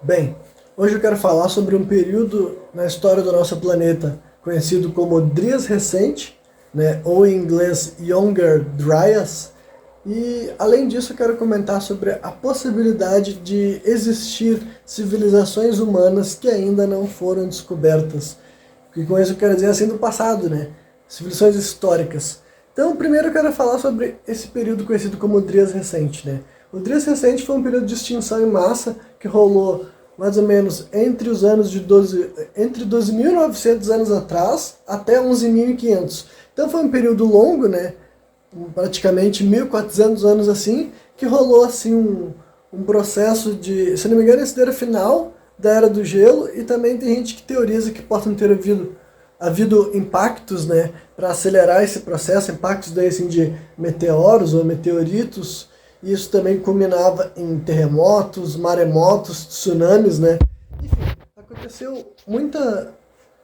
Bem, hoje eu quero falar sobre um período na história do nosso planeta conhecido como Dryas Recente, né, ou em inglês Younger Dryas, e além disso eu quero comentar sobre a possibilidade de existir civilizações humanas que ainda não foram descobertas. E com isso eu quero dizer assim do passado, né? Civilizações históricas. Então, primeiro eu quero falar sobre esse período conhecido como Dryas Recente, né? O Dryas Recente foi um período de extinção em massa que rolou mais ou menos entre 12.900 anos atrás até 11.500. Então foi um período longo, né? Praticamente 1.400 anos assim, que rolou assim um processo de, se não me engano, esse era o final da Era do Gelo, e também tem gente que teoriza que possam ter havido impactos, né, para acelerar esse processo, impactos daí assim de meteoros ou meteoritos, e isso também culminava em terremotos, maremotos, tsunamis, né? Enfim, aconteceu muita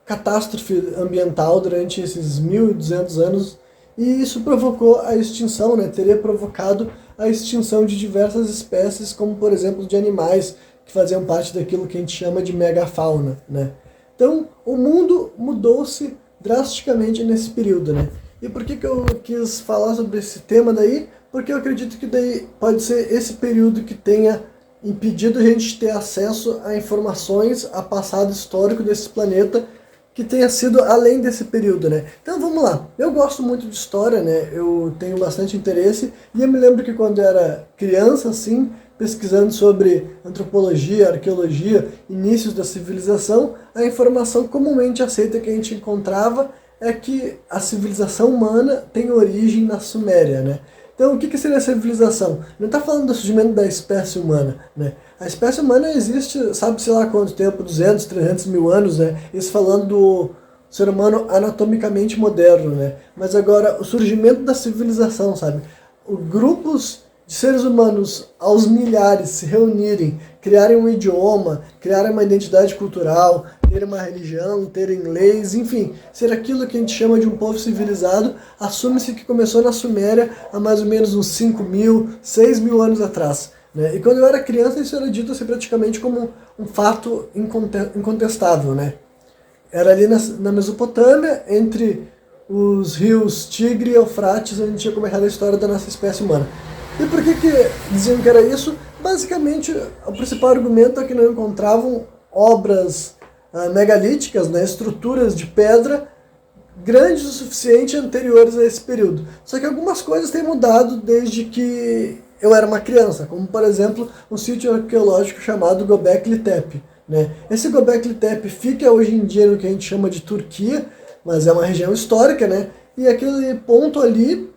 catástrofe ambiental durante esses 1.200 anos, e isso provocou a extinção, né? Teria provocado a extinção de diversas espécies, como por exemplo de animais que faziam parte daquilo que a gente chama de megafauna, né? Então, o mundo mudou-se drasticamente nesse período, né? E por que eu quis falar sobre esse tema daí? Porque eu acredito que daí pode ser esse período que tenha impedido a gente de ter acesso a informações, a passado histórico desse planeta, que tenha sido além desse período, né? Então vamos lá. Eu gosto muito de história, né? Eu tenho bastante interesse, e eu me lembro que quando eu era criança, assim, pesquisando sobre antropologia, arqueologia, inícios da civilização, a informação comumente aceita que a gente encontrava é que a civilização humana tem origem na Suméria, né? Então, o que seria a civilização? Não está falando do surgimento da espécie humana, né? A espécie humana existe, sabe-se lá quanto tempo, 200, 300 mil anos, né? Isso falando do ser humano anatomicamente moderno, né? Mas agora, o surgimento da civilização, sabe? Grupos de seres humanos aos milhares se reunirem, criarem um idioma, criarem uma identidade cultural, terem uma religião, terem leis, enfim, ser aquilo que a gente chama de um povo civilizado, assume-se que começou na Suméria há mais ou menos uns 5.000, 6.000 anos atrás, né? E quando eu era criança isso era dito assim, praticamente como um fato incontestável, né? Era ali na Mesopotâmia, entre os rios Tigre e Eufrates, onde tinha começado a história da nossa espécie humana. E por que diziam que era isso? Basicamente, o principal argumento é que não encontravam obras megalíticas, né, estruturas de pedra grandes o suficiente anteriores a esse período. Só que algumas coisas têm mudado desde que eu era uma criança, como por exemplo um sítio arqueológico chamado Göbekli Tepe, né? Esse Göbekli Tepe fica hoje em dia no que a gente chama de Turquia, mas é uma região histórica, né? E aquele ponto ali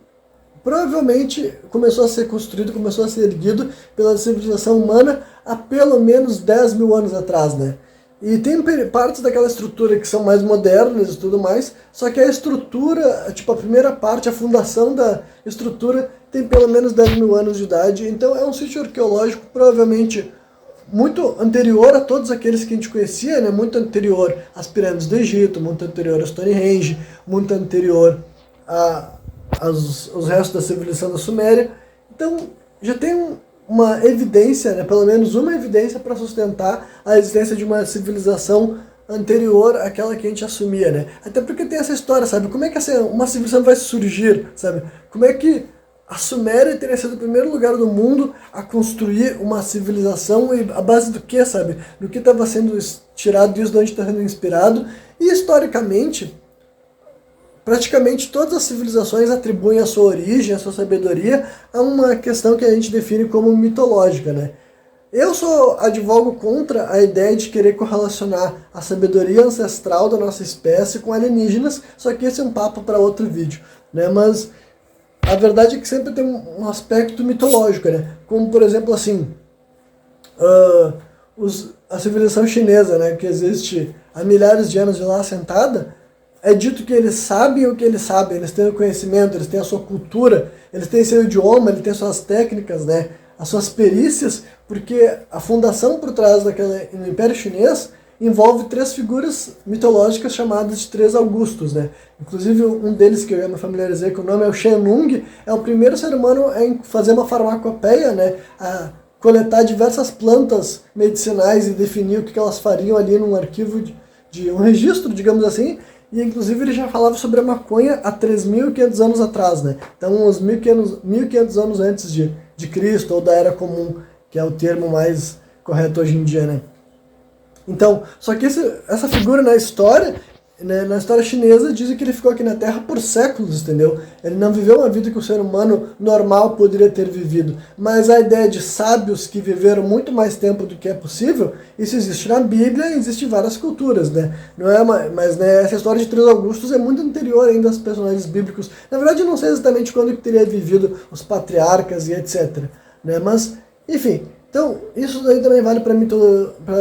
provavelmente começou a ser construído, começou a ser erguido pela civilização humana há pelo menos 10.000 anos atrás, né? E tem partes daquela estrutura que são mais modernas e tudo mais, só que a estrutura, tipo a primeira parte, a fundação da estrutura tem pelo menos 10.000 anos de idade, então é um sítio arqueológico provavelmente muito anterior a todos aqueles que a gente conhecia, né? Muito anterior às pirâmides do Egito, muito anterior a Stonehenge, muito anterior aos restos da civilização da Suméria. Então já tem uma evidência, né? Pelo menos uma evidência para sustentar a existência de uma civilização anterior àquela que a gente assumia, né? Até porque tem essa história, sabe? Como é que uma civilização vai surgir, sabe? Como é que a Suméria teria sido o primeiro lugar do mundo a construir uma civilização, e a base do que, sabe? Do que estava sendo tirado disso, de onde está sendo inspirado. E historicamente, praticamente todas as civilizações atribuem a sua origem, a sua sabedoria, a uma questão que a gente define como mitológica, né? Eu advogo contra a ideia de querer correlacionar a sabedoria ancestral da nossa espécie com alienígenas, só que esse é um papo para outro vídeo, né? Mas a verdade é que sempre tem um aspecto mitológico, né? Como, por exemplo, assim, a civilização chinesa, né, que existe há milhares de anos de lá assentada, é dito que eles sabem o que eles sabem, eles têm o conhecimento, eles têm a sua cultura, eles têm seu idioma, eles têm suas técnicas, né, as suas perícias, porque a fundação por trás do Império Chinês envolve três figuras mitológicas chamadas de três Augustos, né? Inclusive um deles que eu já me familiarizei com o nome é o Shen Nung, é o primeiro ser humano a fazer uma farmacopeia, né, a coletar diversas plantas medicinais e definir o que elas fariam ali num arquivo de um registro, digamos assim, e inclusive ele já falava sobre a maconha há 3.500 anos atrás, né? Então uns 1.500 anos antes de Cristo, ou da Era Comum, que é o termo mais correto hoje em dia, né? Então, só que essa figura na história, né, na história chinesa, dizem que ele ficou aqui na Terra por séculos, entendeu? Ele não viveu uma vida que o ser humano normal poderia ter vivido. Mas a ideia de sábios que viveram muito mais tempo do que é possível, isso existe na Bíblia e existe em várias culturas, né? Não é mas né, essa história de 3 Augustos é muito anterior ainda aos personagens bíblicos. Na verdade, eu não sei exatamente quando que teria vivido os patriarcas e etc. Né? Mas, enfim... Então, isso daí também vale para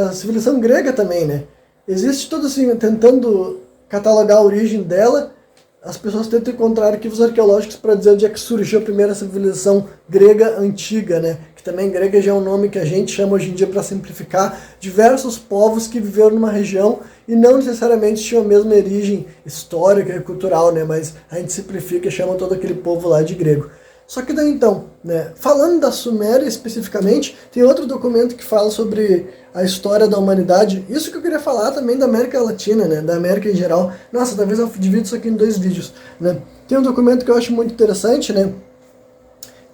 a civilização grega também, né? Existe todo assim, tentando catalogar a origem dela, as pessoas tentam encontrar arquivos arqueológicos para dizer onde é que surgiu a primeira civilização grega antiga, né? Que também grega já é um nome que a gente chama hoje em dia para simplificar diversos povos que viveram numa região e não necessariamente tinham a mesma origem histórica e cultural, né? Mas a gente simplifica e chama todo aquele povo lá de grego. Só que daí então, né, falando da Suméria especificamente, tem outro documento que fala sobre a história da humanidade. Isso que eu queria falar também da América Latina, né, da América em geral. Nossa, talvez eu divido isso aqui em 2 vídeos. Né. Tem um documento que eu acho muito interessante, né,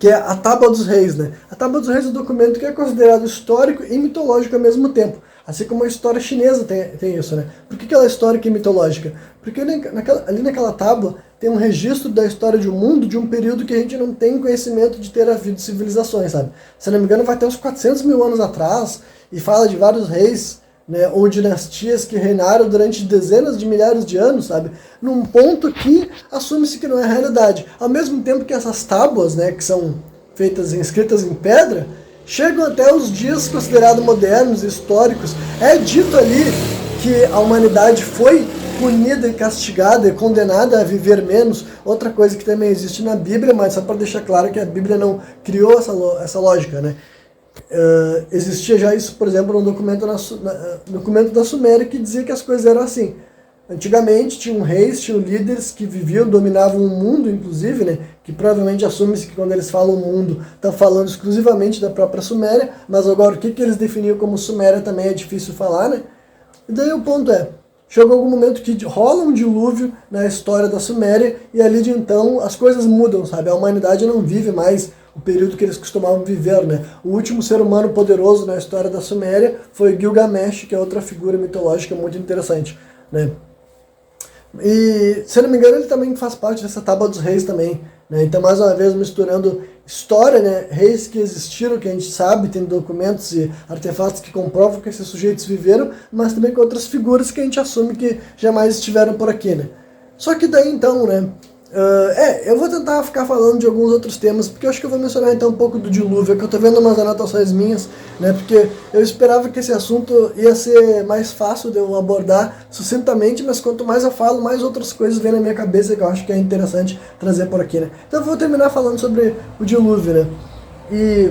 que é a Tábua dos Reis. Né. A Tábua dos Reis é um documento que é considerado histórico e mitológico ao mesmo tempo. Assim como a história chinesa tem isso, né? Por que ela é histórica e mitológica? Porque ali naquela tábua tem um registro da história de um mundo de um período que a gente não tem conhecimento de ter havido civilizações, sabe? Se não me engano, vai ter uns 400 mil anos atrás e fala de vários reis, né, ou dinastias que reinaram durante dezenas de milhares de anos, sabe? Num ponto que assume-se que não é a realidade. Ao mesmo tempo que essas tábuas, né, que são escritas em pedra, chegam até os dias considerados modernos e históricos. É dito ali que a humanidade foi punida e castigada e condenada a viver menos. Outra coisa que também existe na Bíblia, mas só para deixar claro que a Bíblia não criou essa lógica, né? Existia já isso, por exemplo, no documento da Suméria, que dizia que as coisas eram assim. Antigamente tinham reis, tinham líderes que viviam, dominavam o mundo, inclusive, né? Que provavelmente assume-se que quando eles falam mundo, estão falando exclusivamente da própria Suméria, mas agora o que eles definiam como Suméria também é difícil falar, né? E daí o ponto é, chegou algum momento que rola um dilúvio na história da Suméria e ali de então as coisas mudam, sabe? A humanidade não vive mais o período que eles costumavam viver, né? O último ser humano poderoso na história da Suméria foi Gilgamesh, que é outra figura mitológica muito interessante, né? E, se eu não me engano, ele também faz parte dessa Tábua dos Reis também, né? Então, mais uma vez, misturando história, né? Reis que existiram, que a gente sabe, tem documentos e artefatos que comprovam que esses sujeitos viveram, mas também com outras figuras que a gente assume que jamais estiveram por aqui, né? Só que daí, então, né? Eu vou tentar ficar falando de alguns outros temas, porque eu acho que eu vou mencionar então um pouco do dilúvio, que eu tô vendo umas anotações minhas, né, porque eu esperava que esse assunto ia ser mais fácil de eu abordar sucintamente, mas quanto mais eu falo, mais outras coisas vêm na minha cabeça que eu acho que é interessante trazer por aqui, né. Então eu vou terminar falando sobre o dilúvio, né, e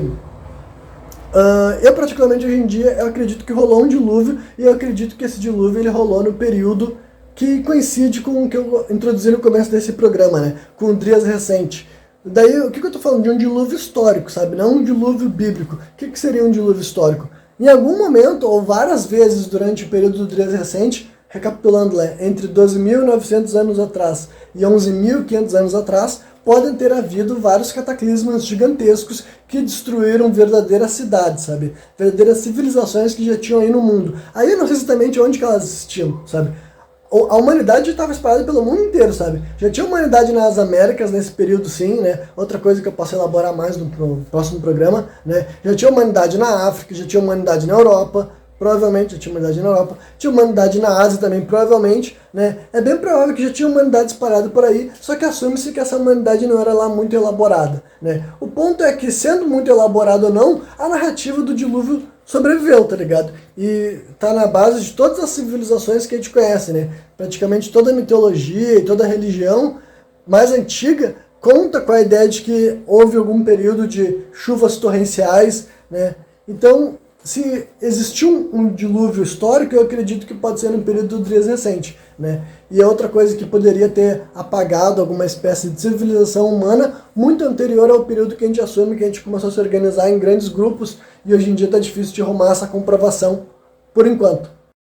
eu particularmente hoje em dia, eu acredito que rolou um dilúvio, e eu acredito que esse dilúvio ele rolou no período que coincide com o que eu introduzi no começo desse programa, né? Com o Drias recente. Daí, o que eu estou falando? De um dilúvio histórico, sabe? Não um dilúvio bíblico. O que seria um dilúvio histórico? Em algum momento, ou várias vezes durante o período do Drias recente, recapitulando, né? Entre 12.900 anos atrás e 11.500 anos atrás, podem ter havido vários cataclismos gigantescos que destruíram verdadeiras cidades, sabe? Verdadeiras civilizações que já tinham aí no mundo. Aí eu não sei exatamente onde que elas existiam, sabe? A humanidade estava espalhada pelo mundo inteiro, sabe? Já tinha humanidade nas Américas nesse período, sim, né? Outra coisa que eu posso elaborar mais no próximo programa, né? Já tinha humanidade na África, já tinha humanidade na Europa, provavelmente já tinha humanidade na Europa, tinha humanidade na Ásia também, provavelmente, né? É bem provável que já tinha humanidade espalhada por aí, só que assume-se que essa humanidade não era lá muito elaborada, né? O ponto é que, sendo muito elaborada ou não, a narrativa do dilúvio sobreviveu, tá ligado? E tá na base de todas as civilizações que a gente conhece, né? Praticamente toda a mitologia e toda a religião mais antiga conta com a ideia de que houve algum período de chuvas torrenciais, né? Então, se existiu um dilúvio histórico, eu acredito que pode ser no período do Trias recente, né? E é outra coisa que poderia ter apagado alguma espécie de civilização humana muito anterior ao período que a gente assume que a gente começou a se organizar em grandes grupos e hoje em dia está difícil de arrumar essa comprovação por enquanto.